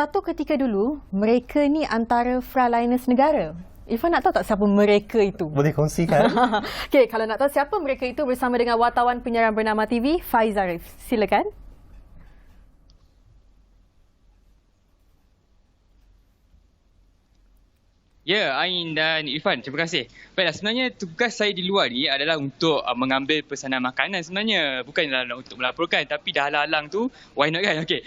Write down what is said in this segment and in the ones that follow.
Satu ketika dulu, mereka ni antara frontliners negara. Irfan nak tahu tak siapa mereka itu? Boleh kongsikan? Okey, kalau nak tahu siapa mereka itu, bersama dengan wartawan penyiaran Bernama TV, Faiz Arif. Silakan. Ya, Ain dan Irfan, terima kasih. Baiklah, sebenarnya tugas saya di luar ni adalah untuk mengambil pesanan makanan sebenarnya. Bukanlah untuk melaporkan, tapi dah halang tu, why not kan? Okey.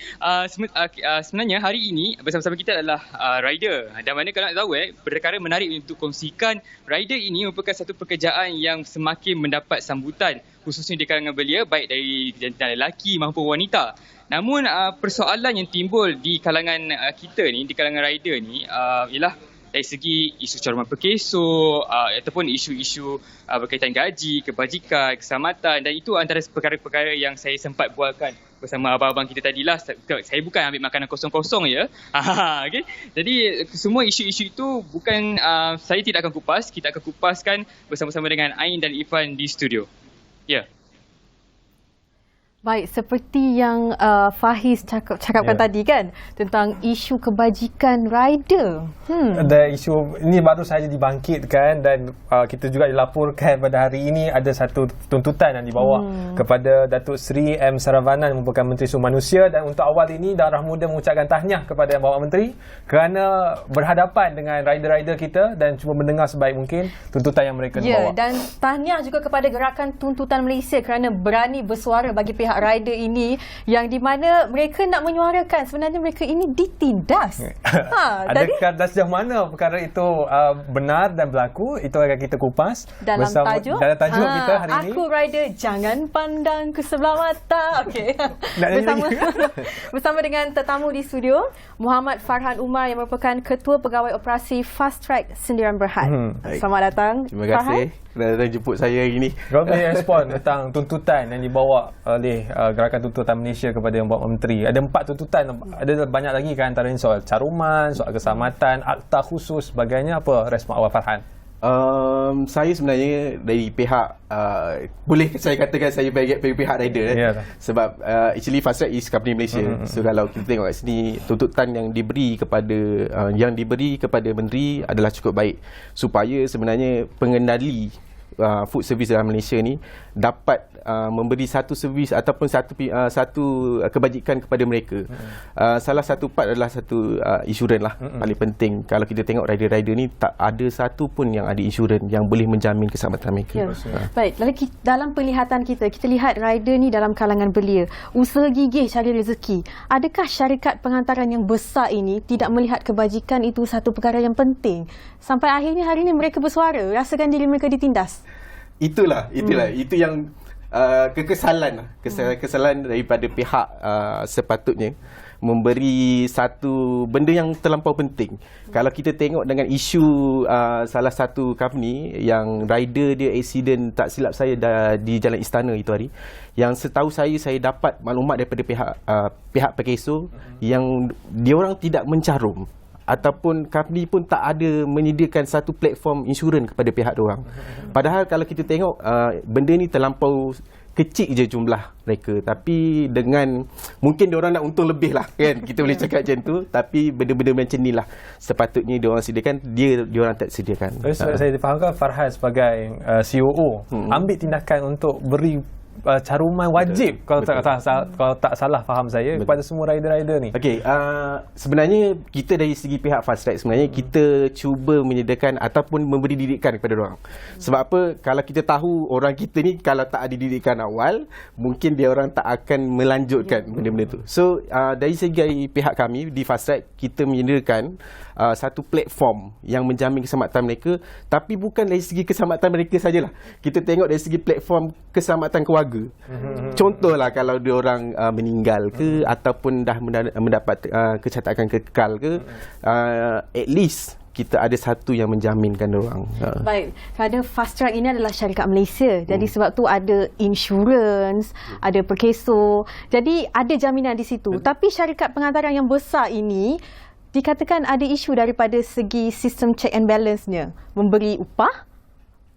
Sebenarnya hari ini bersama-sama kita adalah rider. Dan mana kalau nak tahu perkara menarik untuk kongsikan, rider ini merupakan satu pekerjaan yang semakin mendapat sambutan, khususnya di kalangan belia, baik dari jantan lelaki maupun wanita. Namun persoalan yang timbul di kalangan kita ni, di kalangan rider ni, ialah dari segi isu caruman perkeso ataupun isu-isu berkaitan gaji, kebajikan, keselamatan, dan itu antara perkara-perkara yang saya sempat bualkan bersama abang-abang kita tadilah. Saya bukan ambil makanan kosong-kosong ya. Okay? Jadi semua isu-isu itu bukan saya tidak akan kupas, kita akan kupaskan bersama-sama dengan Ain dan Irfan di studio. Ya. Baik, seperti yang Faiz cakapkan tadi kan, tentang isu kebajikan rider. Ada isu ini baru saja dibangkitkan dan kita juga dilaporkan pada hari ini ada satu tuntutan yang dibawa kepada Datuk Seri M. Saravanan yang merupakan Menteri Sumber Manusia, dan untuk awal ini Darah Muda mengucapkan tahniah kepada Yang Berhormat Menteri kerana berhadapan dengan rider-rider kita dan cuba mendengar sebaik mungkin tuntutan yang mereka bawa. Dan tahniah juga kepada Gerakan Tuntutan Malaysia kerana berani bersuara bagi pihak rider ini, yang di mana mereka nak menyuarakan sebenarnya mereka ini ditindas. Adakah dan sejauh mana perkara itu benar dan berlaku, itu akan kita kupas dalam tajuk kita hari ini. Aku rider, jangan pandang ke sebelah mata. Okey. Bersama dengan tetamu di studio, Muhammad Farhan Umar yang merupakan Ketua Pegawai Operasi Fast Track Sendirian Berhad. Selamat datang. Terima kasih kerana jemput saya hari ini. Kau boleh respon tentang tuntutan yang dibawa oleh Gerakan Tuntutan Malaysia kepada Yang Berhormat Menteri. Ada 4 tuntutan, ada banyak lagi kan, antaranya soal caruman, soal keselamatan, akta khusus, sebagainya. Apa respon awal Farhan? Saya sebenarnya dari pihak boleh saya katakan saya bagi pihak rider sebab actually Fast Track is company Malaysia. So kalau kita tengok kat sini, tuntutan yang diberi kepada menteri adalah cukup baik supaya sebenarnya pengendali food service dalam Malaysia ni dapat memberi satu servis ataupun satu kebajikan kepada mereka. Salah satu part adalah satu insurans lah, paling penting. Kalau kita tengok rider-rider ni tak ada satu pun yang ada insurans yang boleh menjamin keselamatan mereka. Baik, lalu dalam penglihatan kita lihat rider ni dalam kalangan belia, usaha gigih cari rezeki. Adakah syarikat pengantaran yang besar ini tidak melihat kebajikan itu satu perkara yang penting? Sampai akhirnya hari ini mereka bersuara, rasakan diri mereka ditindas. Itulah itu yang kesalahan daripada pihak sepatutnya memberi satu benda yang terlampau penting. Kalau kita tengok dengan isu salah satu company yang rider dia accident, tak silap saya di Jalan Istana itu hari, yang setahu saya dapat maklumat daripada pihak Perkeso yang diorang tidak mencarum ataupun company pun tak ada menyediakan satu platform insurans kepada pihak diorang. Padahal kalau kita tengok benda ni terlampau kecil je jumlah mereka, tapi dengan mungkin diorang nak untung lebih lah kan, kita boleh cakap macam tu, tapi benda-benda macam ni lah sepatutnya diorang sediakan, diorang tak sediakan. Saya difahamkan Farhan sebagai COO ambil tindakan untuk beri caruman wajib, kalau tak salah faham saya, kepada semua rider-rider ni. Okey, sebenarnya kita dari segi pihak Fast Track sebenarnya kita cuba menyediakan ataupun memberi didikan kepada orang. Sebab apa? Kalau kita tahu orang kita ni kalau tak ada didikan awal, mungkin dia orang tak akan melanjutkan benda-benda tu. So dari segi pihak kami di Fast Track, kita menyediakan satu platform yang menjamin keselamatan mereka, tapi bukan dari segi keselamatan mereka sajalah. Kita tengok dari segi platform keselamatan keluarga. Contohlah kalau dia orang meninggal ke ataupun dah mendapat kecatakan kekal ke, at least kita ada satu yang menjaminkan diorang. Baik, kerana Fast Track ini adalah syarikat Malaysia. Jadi sebab tu ada insurans, ada Perkeso. Jadi ada jaminan di situ. Tapi syarikat pengantaran yang besar ini dikatakan ada isu daripada segi sistem check and balance-nya. Memberi upah,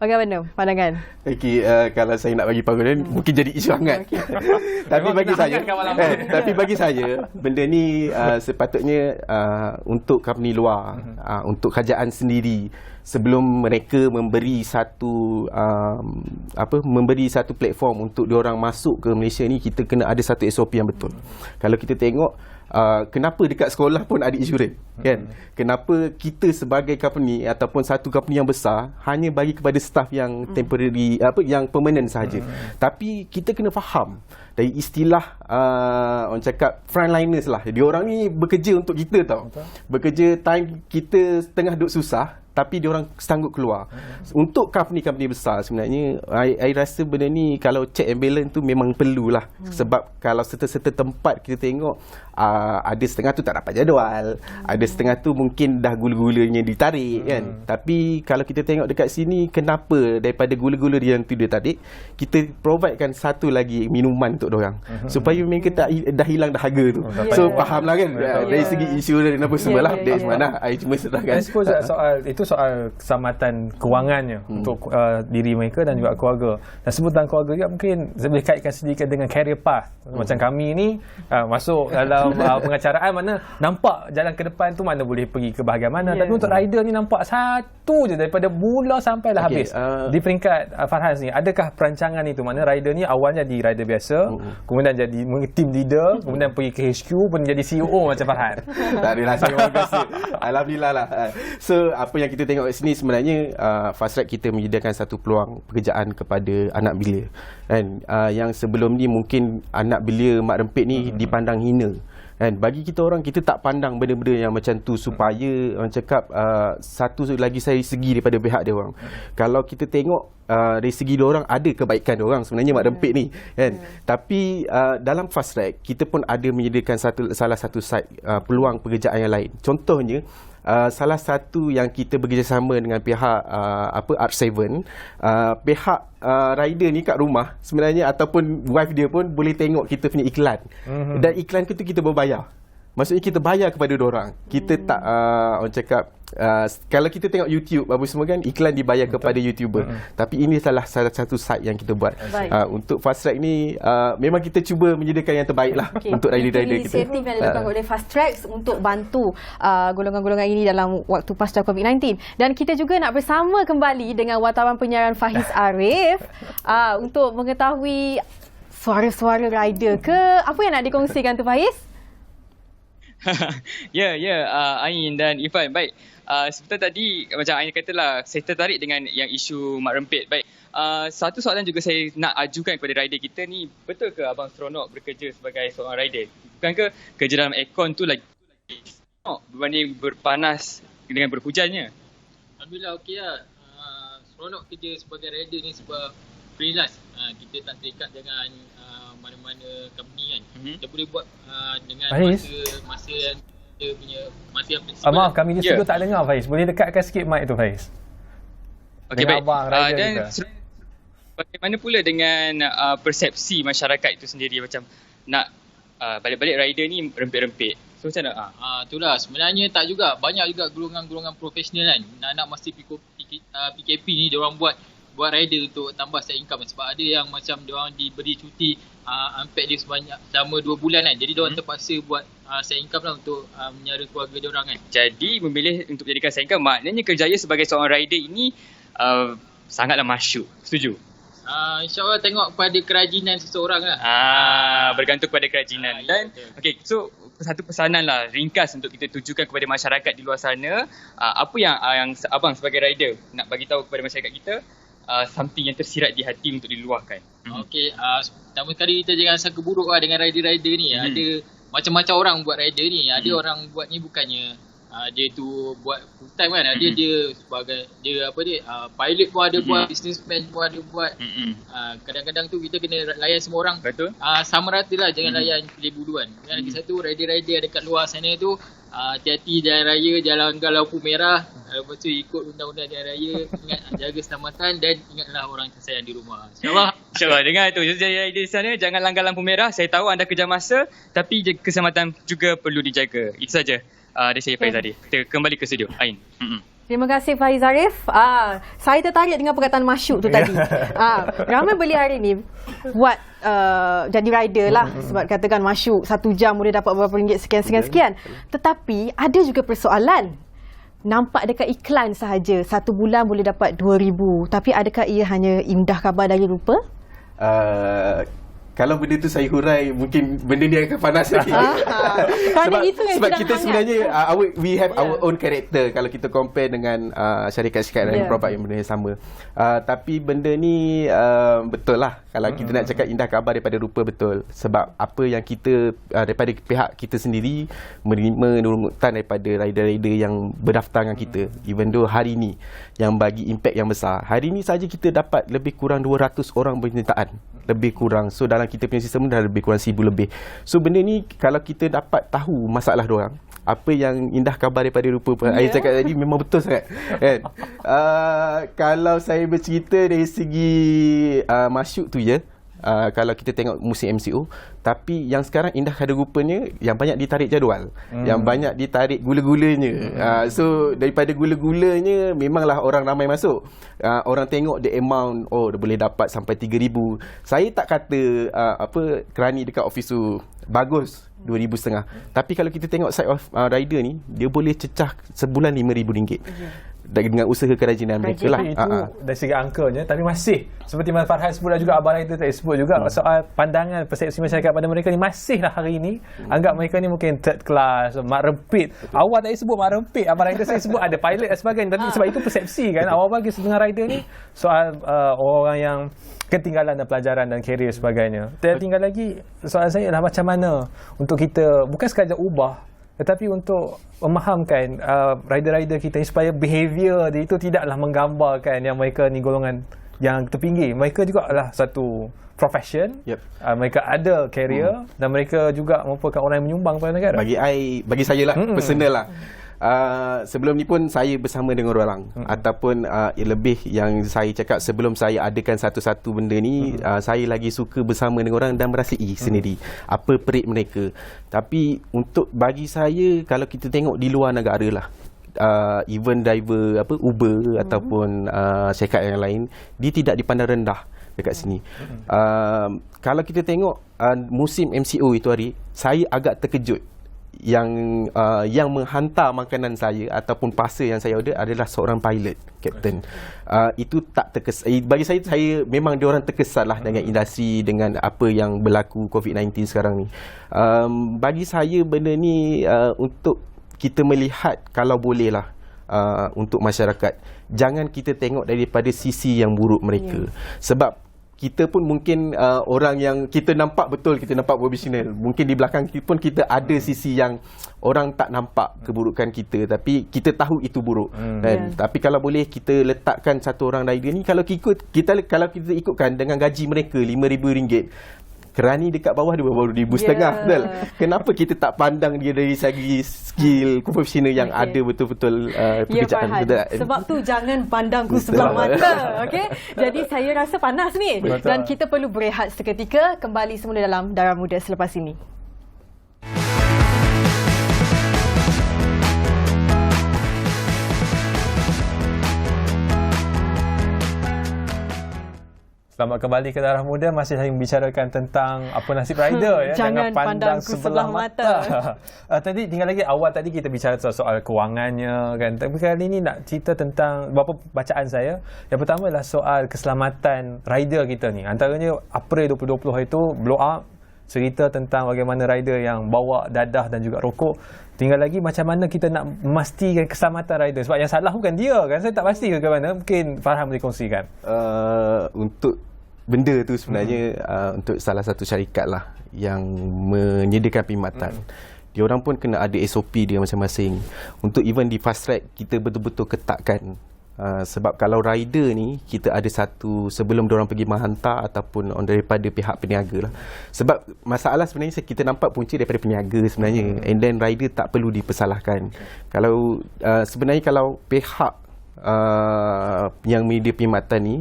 Bagaimana pandangan? Okey, kalau saya nak bagi pandangan mungkin jadi isu hangat. Tapi bagi saya benda ni sepatutnya untuk company luar, untuk kerajaan sendiri, sebelum mereka memberi satu memberi satu platform untuk diorang masuk ke Malaysia ni, kita kena ada satu SOP yang betul. Kalau kita tengok kenapa dekat sekolah pun ada insurans, kan? Kenapa kita sebagai company ataupun satu company yang besar hanya bagi kepada staff yang temporary, yang permanent sahaja. Tapi kita kena faham dari istilah orang cakap frontliners lah. Diorang ni bekerja untuk kita tau. Bekerja time kita tengah duduk susah, tapi diorang sanggup keluar. Untuk company-company besar sebenarnya, I rasa benda ni kalau check and balance tu memang perlulah. Sebab kalau serta-serta tempat kita tengok, ada setengah tu tak dapat jadual, ada setengah tu mungkin dah gula-gulanya ditarik, kan. Tapi kalau kita tengok dekat sini, kenapa daripada gula-gula yang tu dia tarik, kita providekan satu lagi minuman untuk diorang, supaya mereka dah hilang dahaga tu. So faham lah, kan. Dari segi insurans dan apa semua lah. Dari mana I cuma serahkan. I suppose soal keselamatan kewangannya untuk diri mereka dan juga keluarga. Dan sebutan keluarga juga mungkin boleh kaitkan sedikit dengan career path. Macam kami ni masuk dalam pengacaraan, mana nampak jalan ke depan tu mana boleh pergi ke bahagian mana. Tapi untuk rider ni nampak satu je daripada mula sampai lah habis. Di peringkat Farhan ni, adakah perancangan itu? Mana rider ni awalnya di rider biasa, kemudian jadi team leader, kemudian pergi ke HQ pun jadi CEO macam Farhan. Tak adalah, terima kasih. Alhamdulillah lah. So apa yang kita tengok kat sini sebenarnya, Fast Track kita menyediakan satu peluang pekerjaan kepada anak belia, kan. Yang sebelum ni mungkin anak belia mak rempit ni dipandang hina, kan. Bagi kita orang, kita tak pandang benda-benda yang macam tu, supaya orang cakap satu lagi dari segi daripada pihak dia orang. Kalau kita tengok dari segi dia orang, ada kebaikan dia orang sebenarnya mak rempit ni, kan. Tapi dalam Fast Track kita pun ada menyediakan salah satu site peluang pekerjaan yang lain. Contohnya, salah satu yang kita bekerjasama dengan pihak Art7, pihak rider ni kat rumah sebenarnya, ataupun wife dia pun boleh tengok kita punya iklan. Dan iklan itu kita berbayar. Maksudnya kita bayar kepada diorang. Kita tak orang cakap, kalau kita tengok YouTube apa semua, kan, iklan dibayar kepada YouTuber. Tapi ini salah satu site yang kita buat. Untuk Fast Track ni memang kita cuba menyediakan yang terbaik lah untuk rider-rider kita. Inisiatif yang dilakukan oleh Fast Track untuk bantu golongan-golongan ini dalam waktu pasca COVID-19. Dan kita juga nak bersama kembali dengan wartawan penyiaran Faiz Arif untuk mengetahui suara-suara rider ke. Apa yang nak dikongsikan tu, Faiz? Ain dan Irfan. Baik, seperti tadi macam Ain katalah, saya tertarik dengan yang isu mak rempit. Baik, satu soalan juga saya nak ajukan kepada rider kita ni, betul ke Abang Seronok bekerja sebagai seorang rider? Bukankah kerja dalam aircon tu lagi berbanding berpanas dengan berhujannya? Alhamdulillah okey lah. Seronok kerja sebagai rider ni sebab freelance. Kita tak terikat dengan mana-mana company, kan. Kita boleh buat dengan masa yang kita punya masa yang fleksibel. Maaf, kami di studio tak dengar, Faiz. Boleh dekatkan sikit mic tu, Faiz. Okey, baik. Dan bagaimana pula dengan persepsi masyarakat itu sendiri, macam nak balik-balik rider ni rempit-rempit. So macam mana? Itulah, sebenarnya tak juga. Banyak juga golongan-golongan profesional, kan. Nak masa PKP ni diorang buat rider untuk tambah side income, sebab ada yang macam diorang diberi cuti unpaid dia selama 2 bulan, kan. Jadi diorang terpaksa buat side income lah untuk menyara keluarga diorang, kan. Jadi memilih untuk menjadikan side income, maknanya kerjaya sebagai seorang rider ini sangatlah masyuk. Setuju? InsyaAllah tengok pada kerajinan seseorang lah. Bergantung pada kerajinan. Dan okey, so satu pesanan lah ringkas untuk kita tujukan kepada masyarakat di luar sana. Apa yang abang sebagai rider nak bagi tahu kepada masyarakat kita, something yang tersirat di hati untuk diluahkan? Okey, pertama kali kita jangan sangka buruk lah dengan rider-rider ni. Ada macam-macam orang buat rider ni. Ada orang buat ni bukannya dia tu buat full time, kan. Ada dia sebagai pilot pun ada buat, businessman pun ada buat. Kadang-kadang tu kita kena layan semua orang. Betul. Sama rata lah, jangan layan pilih buluan. Dan lagi satu, rider-rider dekat luar sana tu hati-hati jalan raya, jalan lampu merah. Lepas tu ikut undang-undang jalan raya. Ingat jaga keselamatan dan ingatlah orang tersayang di rumah. InsyaAllah, dengar tu. Jadi rider di sana, jangan langgar lampu merah. Saya tahu anda kejar masa, tapi keselamatan juga perlu dijaga. Itu saja dari saya, Faiz tadi. Kita kembali ke studio. Ain. Terima kasih Faiz Arif. Saya tertarik dengan perkataan masyuk tu tadi. Ramai belia hari ni buat jadi rider lah. Sebab katakan masyuk 1 jam boleh dapat berapa ringgit sekian. Tetapi ada juga persoalan. Nampak dekat iklan sahaja 1 bulan boleh dapat 2,000. Tapi adakah ia hanya indah khabar dari rupa? Kalau benda tu saya hurai, mungkin benda ni akan panas lagi. sebab kita sebenarnya we have our own character kalau kita compare dengan syarikat-syarikat lain provide benda yang sama. Tapi benda ni betul lah. Kalau kita nak cakap indah khabar daripada rupa, betul. Sebab apa yang kita daripada pihak kita sendiri menerima rungutan daripada rider-rider yang berdaftar dengan kita. Even though hari ni yang bagi impact yang besar. Hari ni saja kita dapat lebih kurang 200 orang penyertaan. Lebih kurang. So dalam kita punya sistem dah lebih kurang 1,000 lebih. So benda ni kalau kita dapat tahu masalah diorang, apa yang indah khabar daripada rupa Saya cakap tadi memang betul sangat kan? Kalau saya bercerita dari segi masyuk tu je, kalau kita tengok musim MCO, tapi yang sekarang indah kada rupanya yang banyak ditarik jadual, yang banyak ditarik gula-gulanya. So daripada gula-gulanya memanglah orang ramai masuk. Orang tengok the amount, dia boleh dapat sampai 3,000. Saya tak kata kerani dekat office tu bagus 2,500. Tapi kalau kita tengok side of rider ni, dia boleh cecah sebulan RM5,000 dengan usaha kerajinan mereka lah. Itu dari segi angkanya, tapi masih seperti Mas Farhan sebut juga, Abang Rider tadi sebut juga soal pandangan persepsi masyarakat pada mereka ni masihlah hari ni anggap mereka ni mungkin third class, mak rempit. Awal tadi sebut mak rempit, Abang Rider saya sebut ada pilot dan sebagainya. Tapi sebab itu persepsi kan awal bagi setengah rider ni soal orang yang ketinggalan dan pelajaran dan karier sebagainya. Dan tinggal lagi soalan saya adalah macam mana untuk kita bukan sekadar ubah, tetapi untuk memahamkan rider-rider kita supaya behaviour dia itu tidaklah menggambarkan yang mereka ni golongan yang terpinggir. Mereka juga adalah satu profession. Mereka ada career dan mereka juga merupakan orang yang menyumbang pada negara. Bagi saya lah, personal lah. Sebelum ni pun saya bersama dengan orang ataupun lebih yang saya cakap sebelum saya adakan satu-satu benda ni, saya lagi suka bersama dengan orang dan merasai sendiri apa perit mereka. Tapi untuk bagi saya, kalau kita tengok di luar negara lah, even driver Uber ataupun syarikat yang lain, dia tidak dipandang rendah dekat sini. Kalau kita tengok musim MCO itu hari, saya agak terkejut yang menghantar makanan saya ataupun parcel yang saya order adalah seorang pilot, kapten. Itu tak bagi saya memang dia orang terkesan lah dengan industri, dengan apa yang berlaku COVID-19 sekarang ni. Bagi saya benda ni untuk kita melihat, kalau boleh lah, untuk masyarakat, jangan kita tengok daripada sisi yang buruk mereka. Sebab kita pun mungkin orang yang kita nampak betul, kita nampak profesional. Mungkin di belakang kita pun kita ada sisi yang orang tak nampak keburukan kita, tapi kita tahu itu buruk. Tapi kalau boleh kita letakkan satu orang rider ni, kalau kita ikutkan dengan gaji mereka RM5,000, kerani dekat bawah dia baru RM2,500. Betul? Kenapa kita tak pandang dia dari segi skill profesional yang ada betul-betul pekerjaan? Sebab tu jangan pandangku sebelah mata. Okay? Jadi saya rasa panas ni. Betul. Dan kita perlu berehat seketika. Kembali semula dalam Darah Muda selepas ini. Selamat kembali ke Darah Muda. Masih saya membicarakan tentang apa nasib rider ya. Jangan pandang sebelah mata. Tadi tinggal lagi awal tadi kita bicara soal kewangannya kan. Tapi kali ini nak cerita tentang beberapa bacaan saya. Yang pertama adalah soal keselamatan rider kita ni. Antaranya April 2020 itu blow up, cerita tentang bagaimana rider yang bawa dadah dan juga rokok. Tinggal lagi macam mana kita nak memastikan keselamatan rider. Sebab yang salah bukan dia kan. Saya tak pasti ke mana. Mungkin Farhan boleh kongsikan. Untuk benda tu sebenarnya untuk salah satu syarikat lah yang menyediakan perkhidmatan. Diorang pun kena ada SOP dia masing-masing. Untuk even di fast track, kita betul-betul ketatkan. Sebab kalau rider ni, kita ada satu sebelum diorang pergi menghantar ataupun daripada pihak peniaga lah. Sebab masalah sebenarnya kita nampak punca daripada peniaga sebenarnya. And then rider tak perlu dipersalahkan. Kalau sebenarnya kalau pihak yang media perkhidmatan ni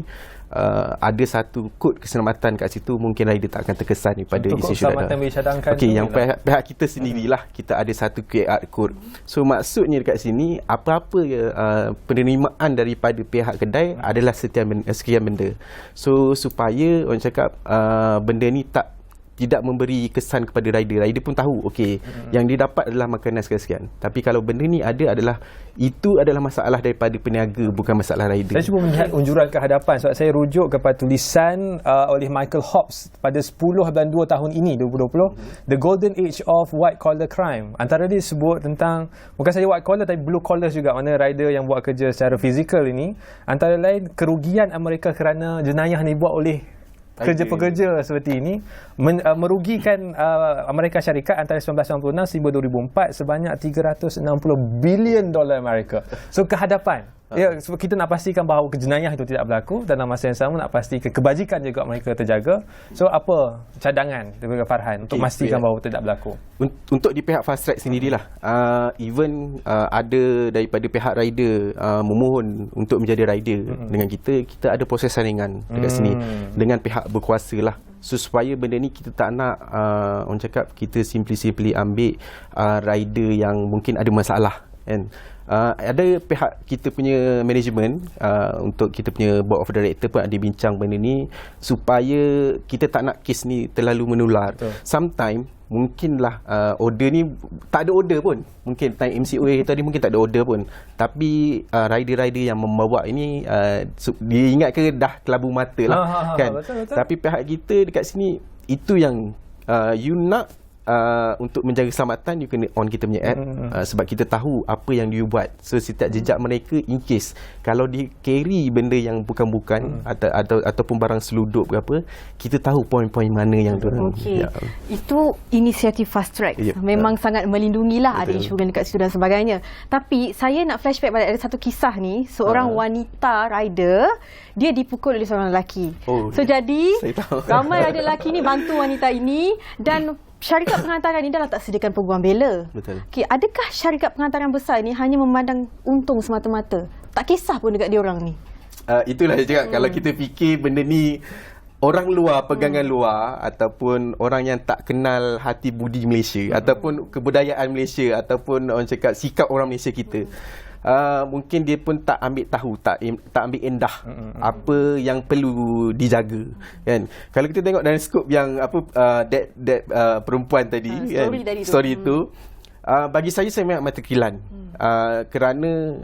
ada satu kod keselamatan kat situ, mungkin rider tak akan terkesan pada Untuk isu keselamatan boleh cadangkan Okey, tu yang ialah- pihak kita sendirilah, kita ada satu QR code. So maksudnya dekat sini, apa-apa penerimaan daripada pihak kedai adalah sekian benda. So supaya orang cakap benda ni tidak memberi kesan kepada rider. Rider pun tahu, okey, yang dia dapat adalah makanan sekian-sekian. Tapi kalau benda ni itu adalah masalah daripada peniaga, bukan masalah rider. Saya cuba melihat unjuran ke hadapan sebab saya rujuk kepada tulisan oleh Michael Hobbs pada 10 bulan 2 tahun ini 2020, The Golden Age of White Collar Crime. Antara dia sebut tentang bukan saja white collar tapi blue collar juga, mana rider yang buat kerja secara fizikal ini, antara lain kerugian mereka kerana jenayah ni buat oleh kerja-pekerja seperti ini merugikan Amerika Syarikat antara 1996 hingga 2004 sebanyak $360 bilion Amerika. So ke hadapan, sebab kita nak pastikan bahawa jenayah itu tidak berlaku, dan dalam masa yang sama nak pastikan kebajikan juga mereka terjaga. So apa cadangan daripada Farhan untuk memastikan bahawa tidak berlaku? Untuk di pihak Fast Track sendirilah, even ada daripada pihak rider memohon untuk menjadi rider dengan kita ada proses saringan dekat sini dengan pihak berkuasa lah. So supaya benda ni kita tak nak orang cakap kita simply ambil rider yang mungkin ada masalah, kan. Ada pihak kita punya management, untuk kita punya board of director pun ada bincang benda ni supaya kita tak nak kes ni terlalu menular. Sometimes mungkinlah order ni tak ada order pun, mungkin time MCOA tadi mungkin tak ada order pun, tapi rider-rider yang membawa ini dia ingat ke dah kelabu mata lah, kan. Betul. Tapi pihak kita dekat sini itu yang you nak untuk menjaga keselamatan, you kena on kita punya app, sebab kita tahu apa yang dia buat. So setiap jejak mereka, in case kalau dia carry benda yang bukan-bukan ataupun barang seluduk ke apa, kita tahu poin-poin mana yang diorang. Okey. Itu inisiatif Fast Track. Memang sangat melindungilah, ada insurans dekat situ dan sebagainya. Tapi saya nak flashback pada ada satu kisah ni, seorang wanita rider, dia dipukul oleh seorang lelaki. So jadi saya tahu. ramai rider lelaki ni bantu wanita ini, dan syarikat penghantaran ini dah tak sediakan peguam bela. Betul. Okey, adakah syarikat penghantaran besar ini hanya memandang untung semata-mata? Tak kisah pun dekat diorang ni. Itulah saya cakap, kalau kita fikir benda ni orang luar, pegangan luar, ataupun orang yang tak kenal hati budi Malaysia, ataupun kebudayaan Malaysia, ataupun orang cakap sikap orang Malaysia kita, mungkin dia pun tak ambil tahu, tak ambil endah apa yang perlu dijaga, kan. Kalau kita tengok dalam skop yang perempuan tadi, story itu, bagi saya memang mata kilan, kerana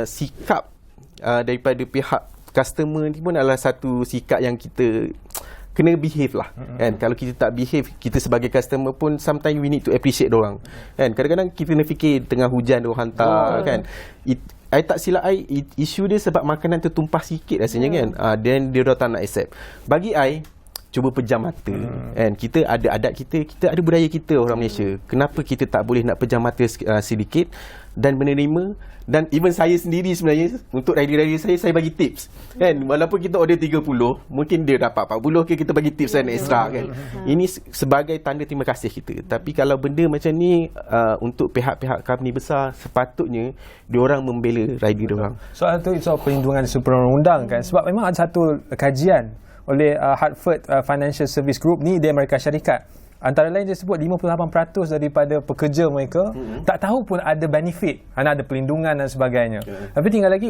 sikap daripada pihak customer ni pun adalah satu sikap yang kita kena behave lah, kan. Kalau kita tak behave, kita sebagai customer pun sometimes we need to appreciate diorang, kan. Kadang-kadang kita nak fikir tengah hujan diorang hantar, kan. I tak silap isu dia sebab makanan tertumpah sikit rasanya, kan. Then dia tak nak accept. Bagi I, cuba pejam mata, kan. Kita ada adat kita ada budaya kita orang Malaysia. Kenapa kita tak boleh nak pejam mata sedikit dan menerima? Dan even saya sendiri sebenarnya, untuk rider-rider saya bagi tips, kan. Walaupun kita order 30, mungkin dia dapat 40 ke, kita bagi tips dan extra, kan. Ini sebagai tanda terima kasih kita. Tapi kalau benda macam ni, untuk pihak-pihak company besar, sepatutnya diorang membela rider diorang. Soal tu soal perlindungan perundang, kan. Sebab memang ada satu kajian oleh Hartford Financial Service Group ni di Amerika Syarikat. Antara lain dia sebut 58% daripada pekerja mereka tak tahu pun ada benefit, ada perlindungan dan sebagainya. Tapi tinggal lagi,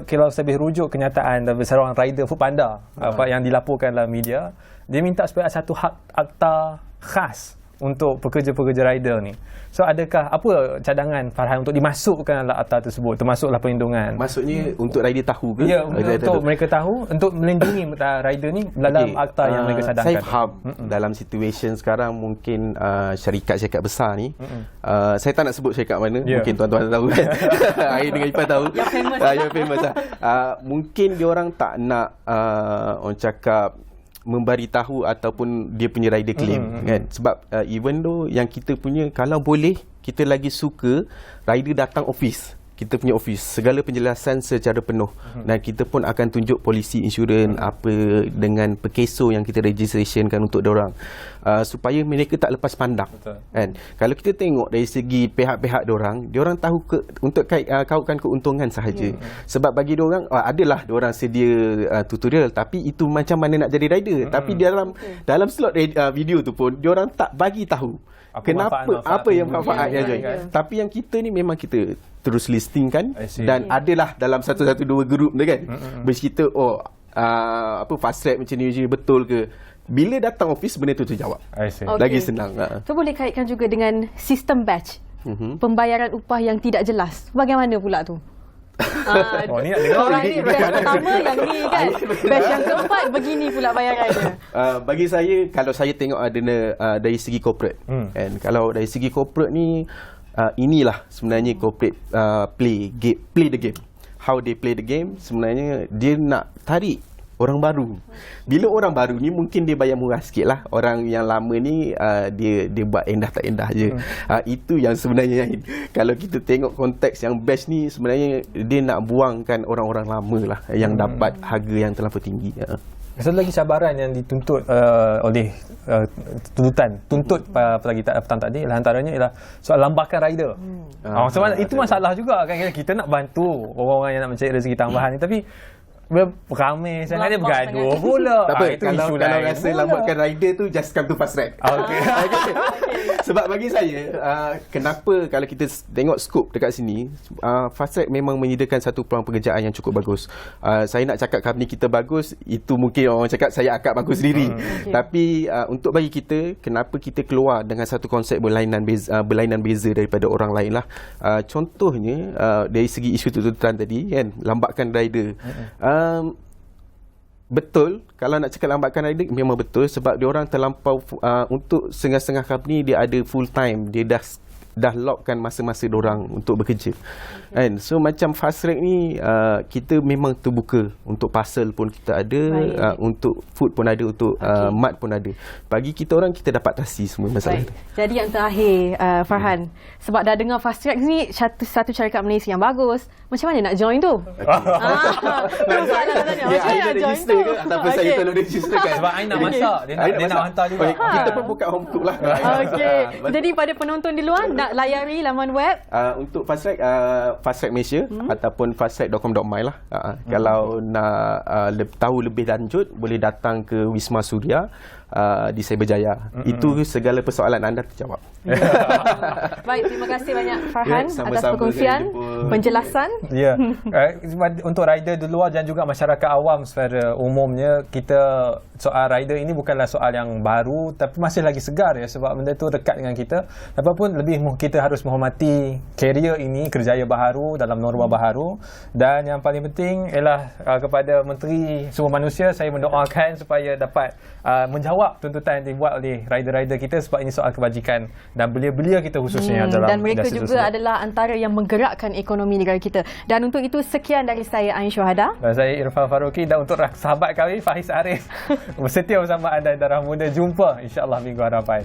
kalau saya lebih rujuk kenyataan dari seorang rider Foodpanda yang dilaporkan dalam media, dia minta supaya ada satu hak akta khas untuk pekerja-pekerja rider ni. So adakah apa cadangan Farhan untuk dimasukkan dalam akta tersebut, termasuklah perlindungan? Maksudnya untuk rider tahu ke? Ya, untuk mereka tahu, untuk melindungi rider ni dalam akta yang mereka cadangkan. Saya faham dalam situasi sekarang mungkin syarikat-syarikat besar ni, saya tak nak sebut syarikat mana, mungkin tuan-tuan tahu, kan. Air dengan Ipan tahu. Yang famous lah. Mungkin diorang tak nak orang cakap memberi tahu ataupun dia punya rider claim, kan. Sebab even though yang kita punya, kalau boleh kita lagi suka rider datang office, kita punya office, segala penjelasan secara penuh. Dan kita pun akan tunjuk polisi insurans apa dengan pekeso yang kita registrationkan untuk diorang, supaya mereka tak lepas pandang. Kan? Kalau kita tengok dari segi pihak-pihak diorang tahu untuk kautkan keuntungan sahaja. Sebab bagi diorang adalah diorang sedia tutorial, tapi itu macam mana nak jadi rider. Tapi dalam slot video tu pun diorang tak bagi tahu apa yang manfaat yang join. Tapi yang kita ni memang kita terus listingkan, dan adalah dalam 112 grup tu kan, bercerita fast track macam ni betul ke. Bila datang office benda tu terjawab. Lagi senang. So boleh kaitkan juga dengan sistem batch, pembayaran upah yang tidak jelas. Bagaimana pula tu? Ni nak dengar. Orang ni batch pertama yang ni kan, batch yang keempat begini pula bayarannya. Bagi saya, kalau saya tengok dari segi corporate, and kalau dari segi corporate ni, inilah sebenarnya corporate play the game. How they play the game, sebenarnya dia nak tarik orang baru. Bila orang baru ni mungkin dia bayar murah sikit lah. Orang yang lama ni dia buat endah tak endah je. Itu yang sebenarnya kalau kita tengok konteks yang best ni, sebenarnya dia nak buangkan orang-orang lama lah yang dapat harga yang terlampau tinggi. Satu lagi cabaran yang dituntut oleh tuntut petang tadi lah, antaranya ialah soal lambakan rider. Itu masalah juga kan, kita nak bantu orang-orang yang nak mencari rezeki tambahan ni, tapi ramai sangat dia bergaduh pula. Tak apa, itu kalau rasa pula. lambatkan rider tu, just come to fast track. Okay. Sebab bagi saya, kenapa kalau kita tengok skop dekat sini, fast track memang menyediakan satu peluang pekerjaan yang cukup bagus. Saya nak cakap company kita bagus, itu mungkin orang cakap saya akak bagus sendiri. Tapi untuk bagi kita, kenapa kita keluar dengan satu konsep berlainan beza daripada orang lain lah. Contohnya, dari segi isu tuntutan tadi kan, lambatkan rider. Betul, kalau nak cakap lambatkan rider memang betul, sebab dia orang terlampau untuk setengah-setengah company dia ada full time, dia dah lockkan masa-masa diorang untuk bekerja. And so macam fast track ni kita memang terbuka, untuk parcel pun kita ada, untuk food pun ada, untuk mat pun ada. Bagi kita orang, kita dapat atasi semua masalah tu. Jadi yang terakhir, Farhan, sebab dah dengar fast track ni satu syarikat Malaysia yang bagus, macam mana nak join tu? Macam mana nak join tu? Ataupun saya tolong registerkan. Sebab I nak masak, dia nak hantar juga. Kita pun buka home cook lah. Jadi pada penonton di luar, nak layari laman web untuk fast track, Fast Track Malaysia ataupun fasttrack.com.my lah. Kalau nak tahu lebih lanjut, boleh datang ke Wisma Suria di Cyberjaya. Itu segala persoalan anda terjawab. Baik, terima kasih banyak Farhan atas sama-sama, perkongsian, penjelasan. Untuk rider di luar dan juga masyarakat awam secara umumnya, soal rider ini bukanlah soal yang baru, tapi masih lagi segar ya, sebab benda tu dekat dengan kita. Apapun lebih kita harus menghormati karier ini, kerjaya baharu dalam norma baharu. Dan yang paling penting ialah kepada Menteri Sumber Manusia, saya mendoakan supaya dapat menjawab tuntutan yang dibuat oleh rider-rider kita, sebab ini soal kebajikan dan belia-belia kita khususnya dalam dan mereka industri juga tersebut adalah antara yang menggerakkan ekonomi negara kita. Dan untuk itu, sekian dari saya, Ain Syuhada. Dan saya Irfan Faruqi, dan untuk sahabat kami Faiz Arif, bersetia bersama anda Darah Muda. Jumpa insya-Allah minggu hadapan.